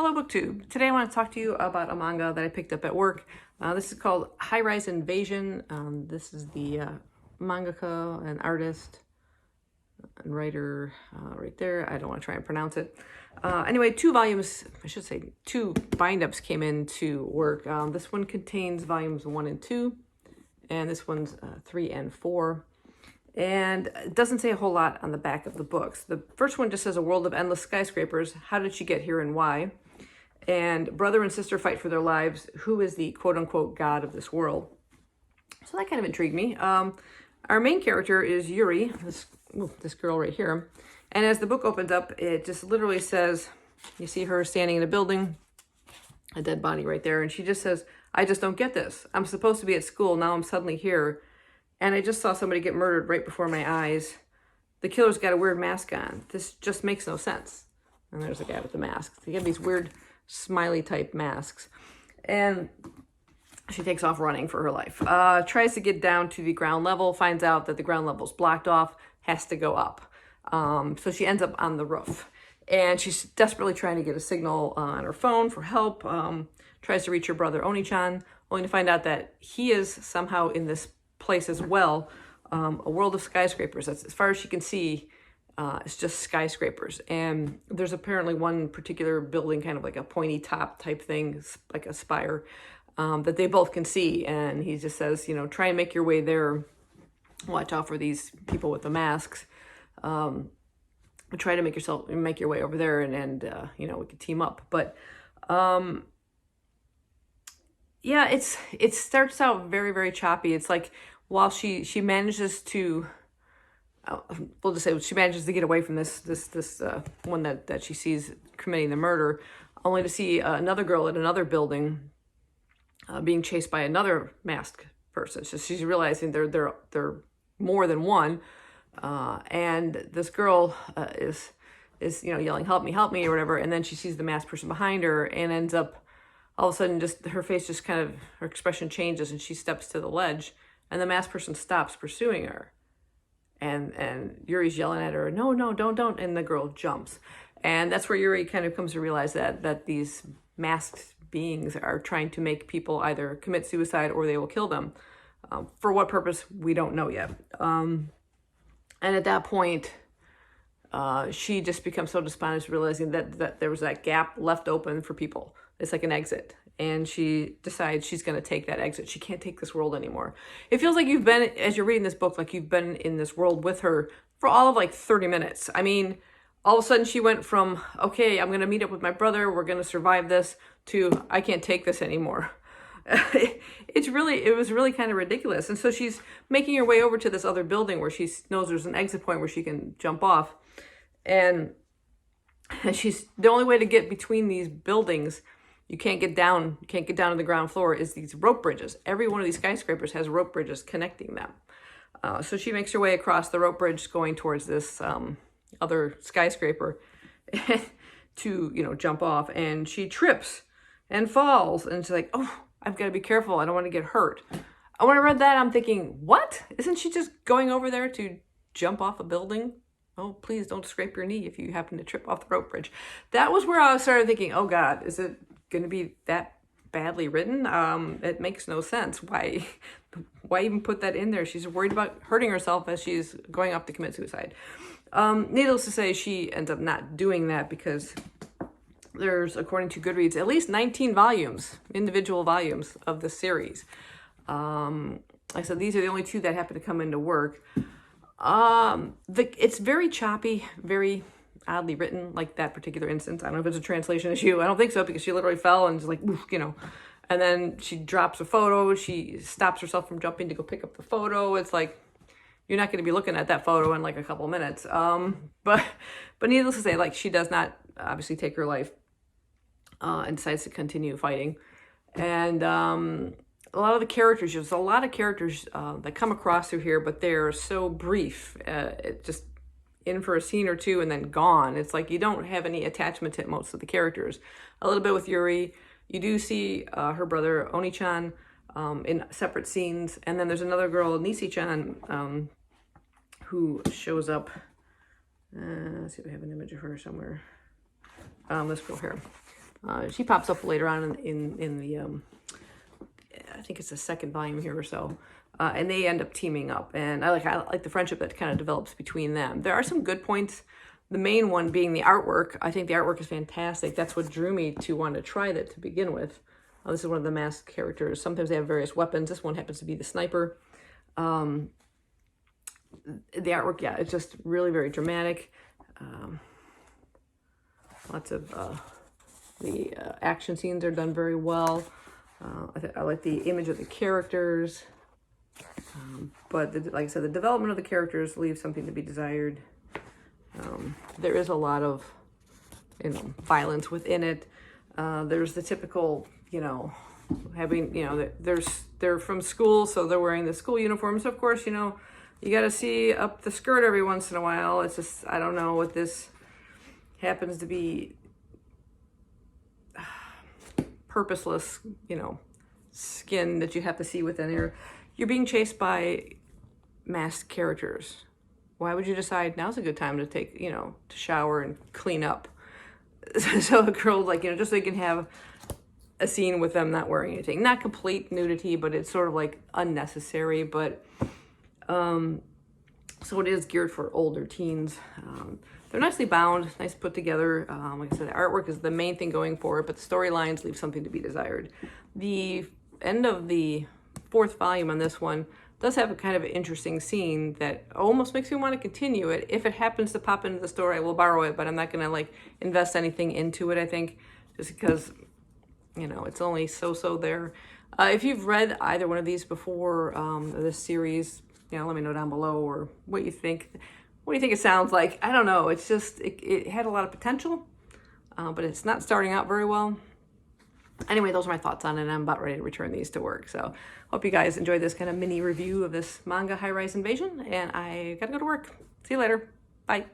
Hello BookTube. Today I want to talk to you about a manga that I picked up at work. This is called High Rise Invasion. This is the mangaka and artist and writer right there. I don't want to try and pronounce it. Anyway, two bind-ups came into work. This one contains volumes 1 and 2, and this one's 3 and 4. And it doesn't say a whole lot on the back of the books. The first one just says a world of endless skyscrapers. How did she get here and why? And brother and sister fight for their lives. Who is the quote-unquote god of this world? So that kind of intrigued me. Our main character is Yuri, this girl right here. And as the book opens up, it just literally says, you see her standing in a building, a dead body right there. And she just says, I just don't get this. I'm supposed to be at school. Now I'm suddenly here. And I just saw somebody get murdered right before my eyes. The killer's got a weird mask on. This just makes no sense. And there's a guy with the mask. They have these weird smiley type masks. And she takes off running for her life. Tries to get down to the ground level, finds out that the ground level's blocked off, has to go up. So she ends up on the roof. And she's desperately trying to get a signal on her phone for help. Tries to reach her brother Oni-chan, only to find out that he is somehow in this place as well, a world of skyscrapers. That's, as far as she can see, it's just skyscrapers. And there's apparently one particular building, kind of like a pointy top type thing, like a spire, that they both can see. And he just says, you know, try and make your way there. Watch out for these people with the masks. Try to make your way over there, and you know, we could team up. But yeah, it starts out very, very choppy. It's like, while she manages to, we'll just say she manages to get away from this one that she sees committing the murder, only to see another girl at another building being chased by another masked person. So she's realizing they're more than one, and this girl is you know, yelling, help me, or whatever. And then she sees the masked person behind her, and ends up, all of a sudden, just her face just kind of, her expression changes, and she steps to the ledge, and the masked person stops pursuing her. And Yuri's yelling at her, no, don't, and the girl jumps. And that's where Yuri kind of comes to realize that these masked beings are trying to make people either commit suicide or they will kill them. For what purpose, we don't know yet. And at that point, she just becomes so despondent, realizing that there was that gap left open for people. It's like an exit. And she decides she's going to take that exit. She can't take this world anymore. It feels like you've been, as you're reading this book, like you've been in this world with her for all of like 30 minutes. I mean, all of a sudden she went from, okay, I'm going to meet up with my brother, we're going to survive this, to I can't take this anymore. It was really kind of ridiculous. And so she's making her way over to this other building where she knows there's an exit point where she can jump off. And she's, the only way to get between these buildings, you can't get down to the ground floor, is these rope bridges. Every one of these skyscrapers has rope bridges connecting them. So she makes her way across the rope bridge going towards this other skyscraper to, you know, jump off. And she trips and falls. And she's like, oh, I've got to be careful. I don't want to get hurt. And when I read that, I'm thinking, what? Isn't she just going over there to jump off a building? Oh, please don't scrape your knee if you happen to trip off the rope bridge. That was where I started thinking, oh God, is it going to be that badly written? It makes no sense. Why even put that in there? She's worried about hurting herself as she's going up to commit suicide. Needless to say, she ends up not doing that because there's, according to Goodreads, at least 19 volumes, individual volumes of the series. Like I said, these are the only two that happen to come into work. It's very choppy, very oddly written, like that particular instance. I don't know if it's a translation issue. I don't think so, because she literally fell and just like, oof, you know, and then she drops a photo. She stops herself from jumping to go pick up the photo. It's like, you're not going to be looking at that photo in like a couple of minutes. But needless to say, like, she does not obviously take her life, and decides to continue fighting. And, a lot of the characters, there's a lot of characters that come across through here, but they're so brief. It just in for a scene or two and then gone. It's like you don't have any attachment to most of the characters. A little bit with Yuri. You do see her brother Oni-chan in separate scenes. And then there's another girl, Nisi-chan, who shows up. Let's see if I have an image of her somewhere. Let's go here. She pops up later on in the, I think it's the second volume here or so. And they end up teaming up. And I like the friendship that kind of develops between them. There are some good points. The main one being the artwork. I think the artwork is fantastic. That's what drew me to want to try that to begin with. This is one of the masked characters. Sometimes they have various weapons. This one happens to be the sniper. The artwork, yeah, it's just really very dramatic. Lots of the action scenes are done very well. I like the image of the characters. But like I said, the development of the characters leaves something to be desired. There is a lot of, violence within it. There's the typical, having, they're from school, so they're wearing the school uniforms. Of course, you got to see up the skirt every once in a while. It's just, I don't know what this happens to be. Purposeless, skin that you have to see within there. You're being chased by masked characters. Why would you decide now's a good time to take, to shower and clean up? So the girl, just so you can have a scene with them not wearing anything. Not complete nudity, but it's sort of like unnecessary. But so it is geared for older teens. They're nicely bound, nice put together. Like I said, the artwork is the main thing going for it, but the storylines leave something to be desired. The end of the 4th volume on this one does have a kind of interesting scene that almost makes me want to continue it. If it happens to pop into the store, I will borrow it, but I'm not going to invest anything into it, I think, just because, it's only so there. If you've read either one of these before, this series, let me know down below or what you think. What do you think it sounds like? I don't know. It's just, it had a lot of potential, but it's not starting out very well. Anyway, those are my thoughts on it, and I'm about ready to return these to work. So hope you guys enjoyed this kind of mini review of this manga High Rise Invasion, and I gotta go to work. See you later. Bye.